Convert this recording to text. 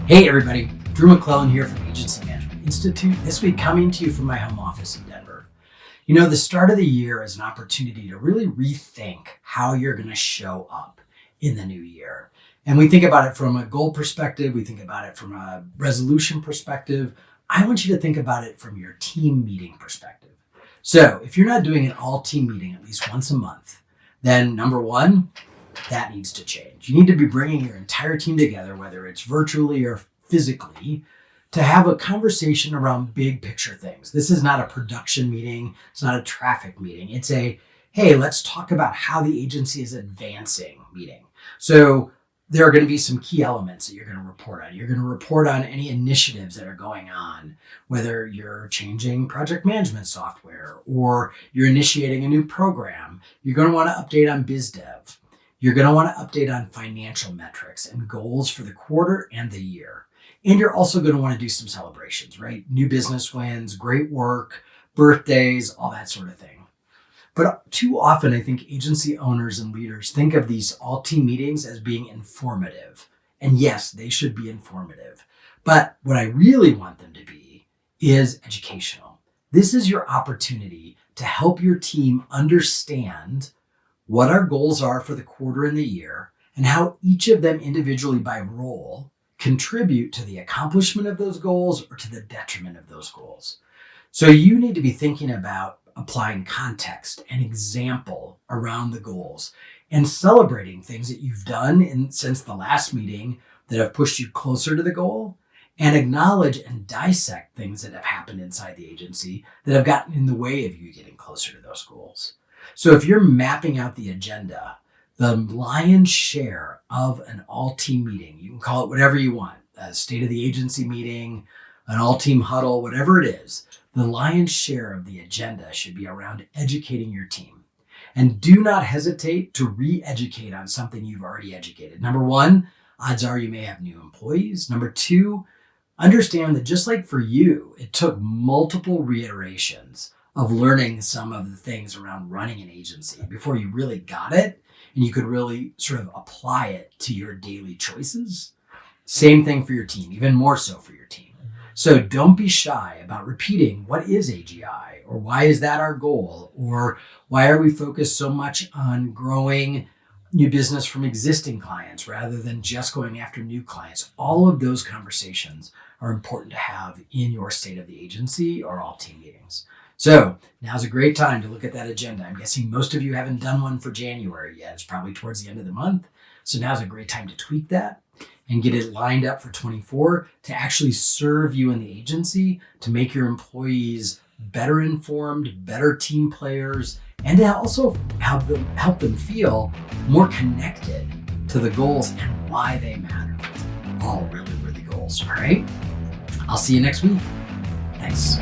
Hey everybody, Drew McLellan here from Agency Management Institute, this week coming to you from my home office in Denver. You know, the start of the year is an opportunity to really rethink how you're going to show up in the new year. And we think about it from a goal perspective, we think about it from a resolution perspective. I want you to think about it from your team meeting perspective. So if you're not doing an all-team meeting at least once a month, then number one, that needs to change. You need to be bringing your entire team together, whether it's virtually or physically, to have a conversation around big picture things. This is not a production meeting. It's not a traffic meeting. It's a, hey, let's talk about how the agency is advancing meeting. So there are going to be some key elements that you're going to report on. You're going to report on any initiatives that are going on, whether you're changing project management software or you're initiating a new program. You're going to want to update on biz dev. You're going to want to update on financial metrics and goals for the quarter and the year. And you're also going to want to do some celebrations, right? New business wins, great work, birthdays, all that sort of thing. But too often, I think agency owners and leaders think of these all-team meetings as being informative. And yes, they should be informative. But what I really want them to be is educational. This is your opportunity to help your team understand what our goals are for the quarter and the year, and how each of them individually by role contribute to the accomplishment of those goals or to the detriment of those goals. So you need to be thinking about applying context and example around the goals and celebrating things that you've done since the last meeting that have pushed you closer to the goal, and acknowledge and dissect things that have happened inside the agency that have gotten in the way of you getting closer to those goals. So if you're mapping out the agenda, the lion's share of an all-team meeting, you can call it whatever you want, a state of the agency meeting, an all-team huddle, whatever it is, the lion's share of the agenda should be around educating your team. And do not hesitate to re-educate on something you've already educated. Number one, odds are you may have new employees. Number two, understand that just like for you, it took multiple reiterations of learning some of the things around running an agency before you really got it and you could really sort of apply it to your daily choices. Same thing for your team, even more so for your team. So don't be shy about repeating what is AGI, or why is that our goal, or why are we focused so much on growing new business from existing clients rather than just going after new clients. All of those conversations are important to have in your state of the agency or all team meetings. So now's a great time to look at that agenda. I'm guessing most of you haven't done one for January yet. It's probably towards the end of the month. So now's a great time to tweak that and get it lined up for 24 to actually serve you in the agency, to make your employees better informed, better team players, and to also help them feel more connected to the goals and why they matter. All really worthy goals, all right? I'll see you next week. Thanks.